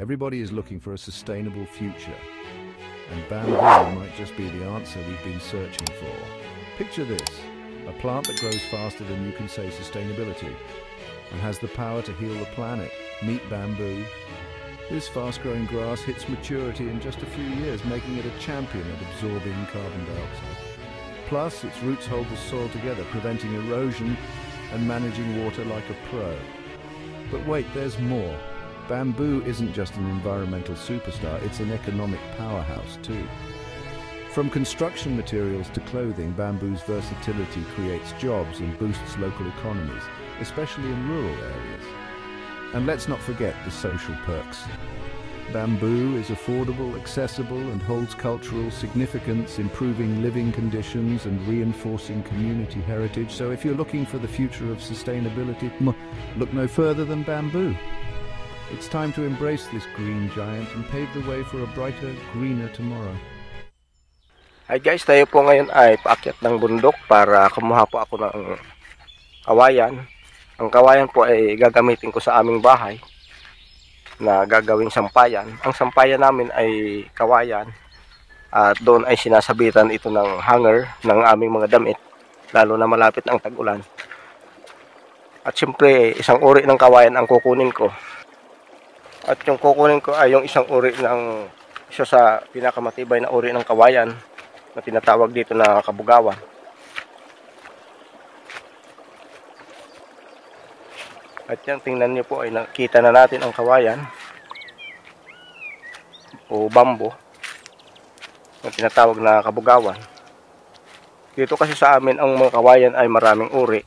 Everybody is looking for a sustainable future, and bamboo might just be the answer we've been searching for. Picture this, a plant that grows faster than you can say sustainability, and has the power to heal the planet. Meet bamboo. This fast-growing grass hits maturity in just a few years, making it a champion at absorbing carbon dioxide. Plus, its roots hold the soil together, preventing erosion and managing water like a pro. But wait, there's more. Bamboo isn't just an environmental superstar, it's an economic powerhouse too. From construction materials to clothing, bamboo's versatility creates jobs and boosts local economies, especially in rural areas. And let's not forget the social perks. Bamboo is affordable, accessible, and holds cultural significance, improving living conditions and reinforcing community heritage. So if you're looking for the future of sustainability, look no further than bamboo. It's time to embrace this green giant and pave the way for a brighter, greener tomorrow. Hi guys, tayo po ngayon ay paakyat ng bundok para kumuha po ako ng kawayan. Ang kawayan po ay gagamitin ko sa aming bahay na gagawing sampayan. Ang sampayan namin ay kawayan at doon ay sinasabitan ito ng hanger ng aming mga damit, lalo na malapit ang tag-ulan. At siyempre isang uri ng kawayan ang kukunin ko. At yung kukunin ko ay yung isang uri ng isa sa pinakamatibay na uri ng kawayan na tinatawag dito na kabugawan. At yan, tingnan nyo po ay nakita na natin ang kawayan o bambo na tinatawag na kabugawan. Dito kasi sa amin ang mga kawayan ay maraming uri.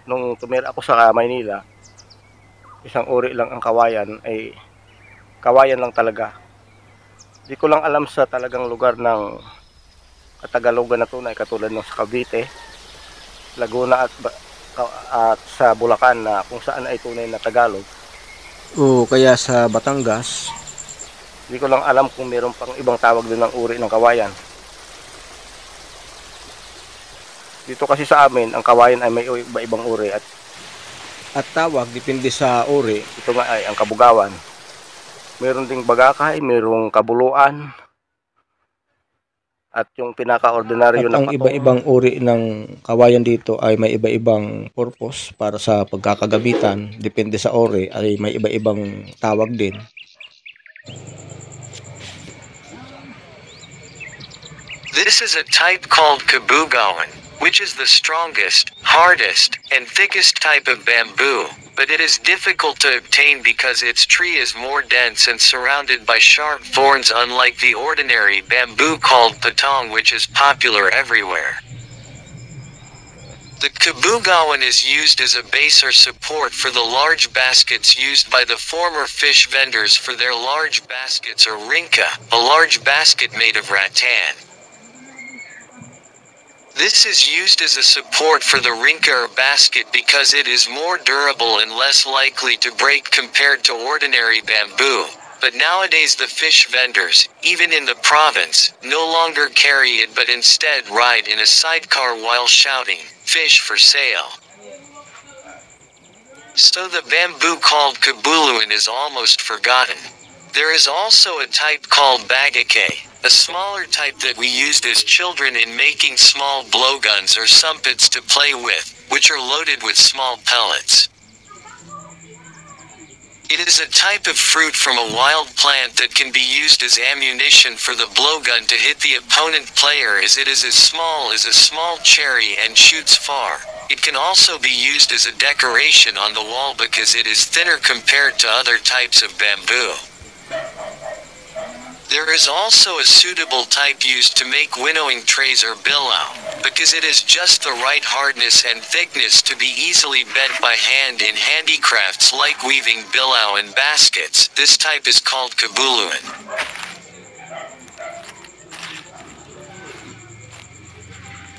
Nung tumira ako sa Maynila, isang uri lang ang kawayan, ay kawayan lang talaga. Di ko lang alam sa talagang lugar ng Katagalugan na tunay, katulad ng sa Cavite, Laguna at sa Bulacan na kung saan ay tunay na Tagalog. O kaya sa Batangas, hindi ko lang alam kung mayroon pang ibang tawag din ng uri ng kawayan. Dito kasi sa amin, ang kawayan ay may iba-ibang uri at tawag depende sa uri. Ito nga ay ang kabugawan. Mayroon ding bagakay, mayroong kabuluan, at yung pinaka-ordinaryo na ang iba-ibang uri ng kawayan dito ay may iba-ibang purpose para sa pagkakagamitan. Depende sa uri ay may iba-ibang tawag din. This is a type called kabugawan, which is the strongest, hardest, and thickest type of bamboo, but it is difficult to obtain because its tree is more dense and surrounded by sharp thorns, unlike the ordinary bamboo called patong, which is popular everywhere. The kabugawan is used as a base or support for the large baskets used by the former fish vendors for their large baskets, or rinka, a large basket made of rattan. This is used as a support for the rinka or basket because it is more durable and less likely to break compared to ordinary bamboo. But nowadays the fish vendors, even in the province, no longer carry it but instead ride in a sidecar while shouting, "Fish for sale." So the bamboo called kabuluan is almost forgotten. There is also a type called bagake, a smaller type that we used as children in making small blowguns or sumpits to play with, which are loaded with small pellets. It is a type of fruit from a wild plant that can be used as ammunition for the blowgun to hit the opponent player, as it is as small as a small cherry and shoots far. It can also be used as a decoration on the wall because it is thinner compared to other types of bamboo. There is also a suitable type used to make winnowing trays or bilao, because it is just the right hardness and thickness to be easily bent by hand in handicrafts like weaving bilao and baskets. This type is called kabuluan.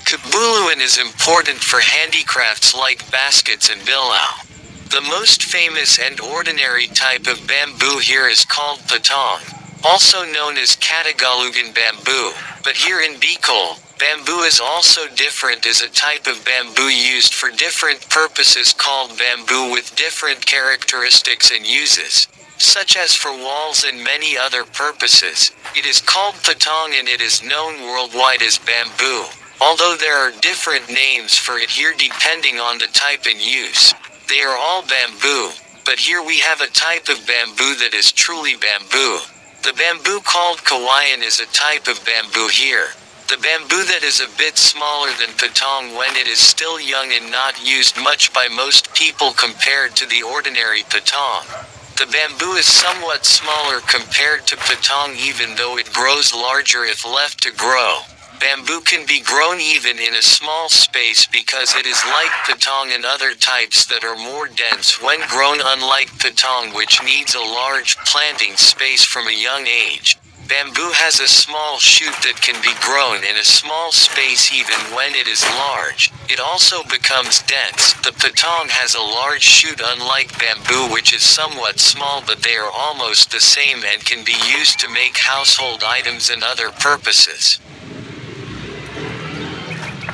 Kabuluan is important for handicrafts like baskets and bilao. The most famous and ordinary type of bamboo here is called patong, also known as Katagalugan bamboo, but here in Bicol, Bamboo is also different as a type of bamboo used for different purposes called bamboo with different characteristics and uses, such as for walls and many other purposes. It is called patong and it is known worldwide as bamboo, although there are different names for it here depending on the type and use. They are all bamboo, but here we have a type of bamboo that is truly bamboo. The bamboo called kawayan is a type of bamboo here. The bamboo that is a bit smaller than patong when it is still young and not used much by most people compared to the ordinary patong. The bamboo is somewhat smaller compared to patong even though it grows larger if left to grow. Bamboo can be grown even in a small space because it is like patong and other types that are more dense when grown, unlike patong which needs a large planting space from a young age. Bamboo has a small shoot that can be grown in a small space even when it is large. It also becomes dense. The patong has a large shoot unlike bamboo which is somewhat small, but they are almost the same and can be used to make household items and other purposes.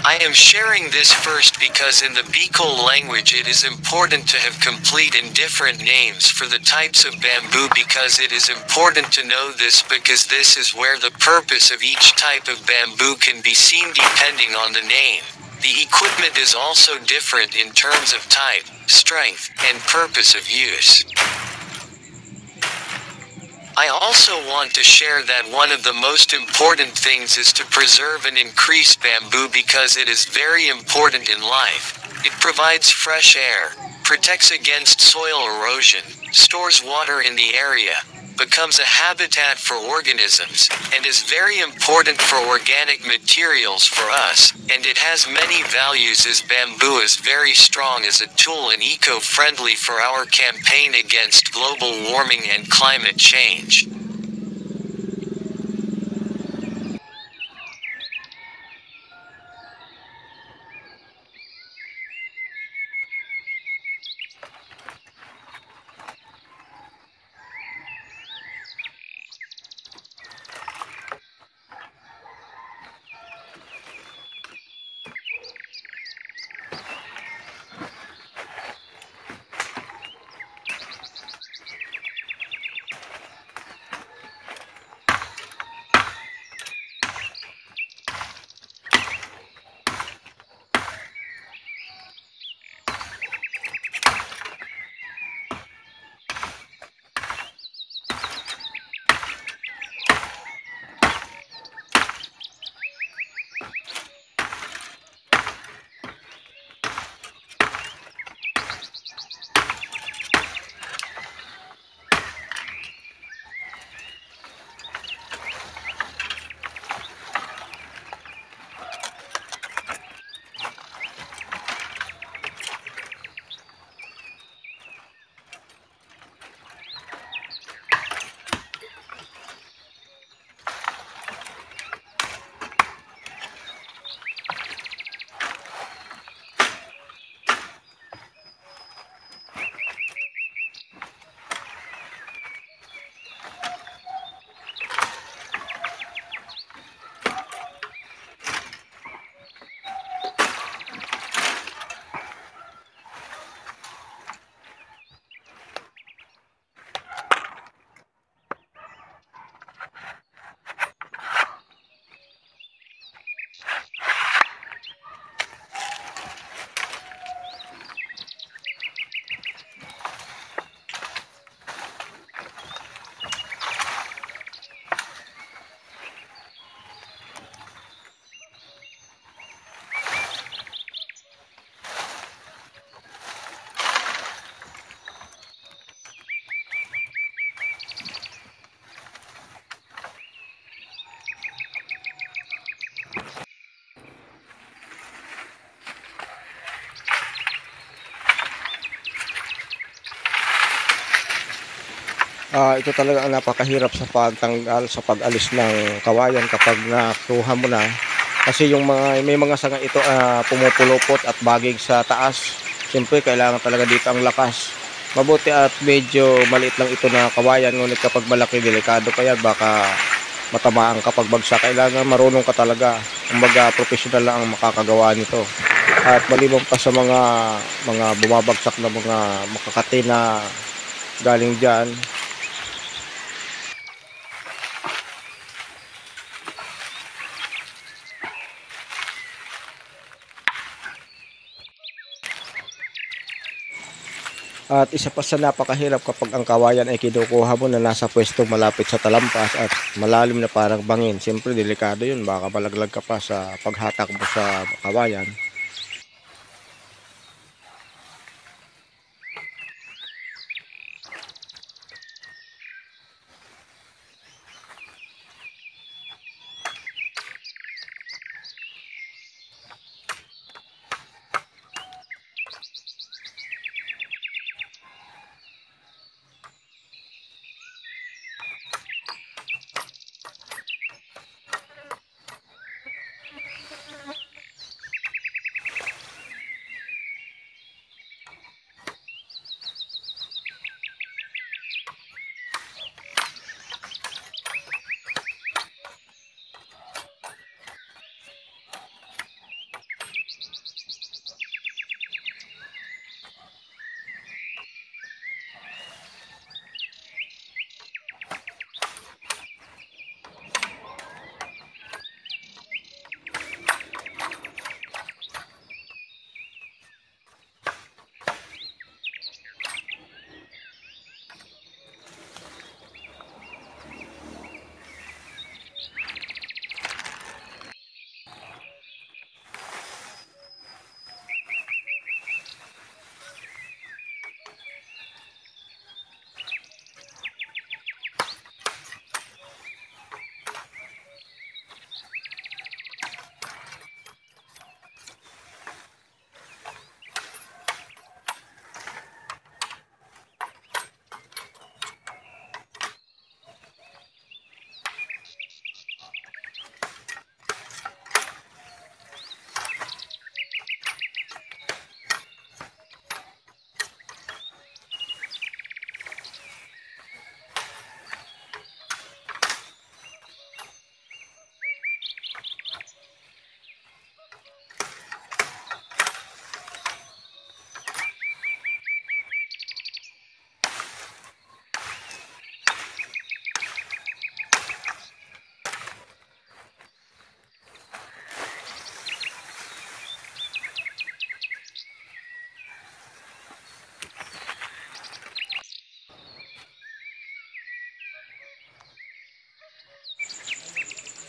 I am sharing this first because in the Bicol language it is important to have complete and different names for the types of bamboo because it is important to know this because this is where the purpose of each type of bamboo can be seen depending on the name. The equipment is also different in terms of type, strength, and purpose of use. I also want to share that one of the most important things is to preserve and increase bamboo because it is very important in life. It provides fresh air, protects against soil erosion, stores water in the area, becomes a habitat for organisms, and is very important for organic materials for us, and it has many values as bamboo is very strong as a tool and eco-friendly for our campaign against global warming and climate change. Ito talaga ang napakahirap sa pagtanggal, sa pag-alis ng kawayan kapag nakuha mo na. Kasi yung may mga sanga ito pumupulupot at bagig sa taas. Siyempre kailangan talaga dito ang lakas. Mabuti at medyo maliit lang ito na kawayan, ngunit kapag malaki, delikado pa yan, baka matamaan kapag bagsak. Kailangan marunong ka talaga. Kumbaga professional lang ang makakagawa nito. At maliban pa sa mga bumabagsak na mga makakati na galing diyan, at isa pa sa napakahirap kapag ang kawayan ay kinukuha mo na nasa pwesto malapit sa talampas at malalim na parang bangin. Siyempre delikado yun, baka malaglag ka pa sa paghatak mo sa kawayan.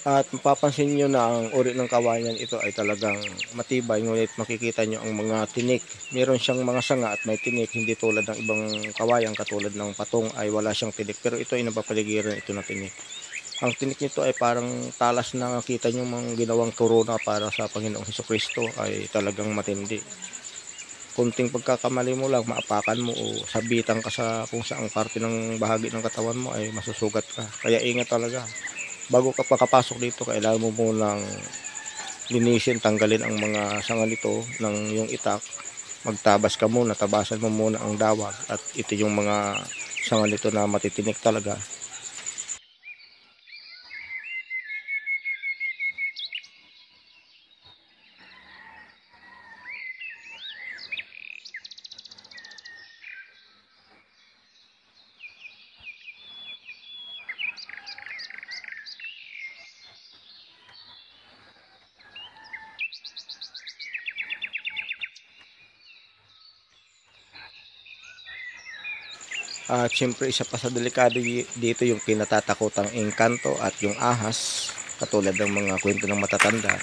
At mapapansin nyo na ang uri ng kawayan ito ay talagang matibay, ngunit makikita nyo ang mga tinik. Meron siyang mga sanga at may tinik, hindi tulad ng ibang kawayan katulad ng patong ay wala siyang tinik. Pero ito ay napapaligiran ito na tinik. Ang tinik nito ay parang talas na nakita nyo mga ginawang turuna para sa Panginoong Hesukristo, ay talagang matindi. Kunting pagkakamali mo lang, maapakan mo o sabitan ka sa kung saang parte ng bahagi ng katawan mo ay masusugat ka. Kaya ingat talaga. Bago ka pakapasok dito, kailangan mo munang linisin, tanggalin ang mga sanga nito ng yung itak. Magtabas ka muna, tabasan mo muna ang dawag at ito yung mga sanga nito na matitinik talaga. At syempre isa pa sa delikado dito yung kinatatakotang engkanto at yung ahas, katulad ng mga kwento ng matatanda.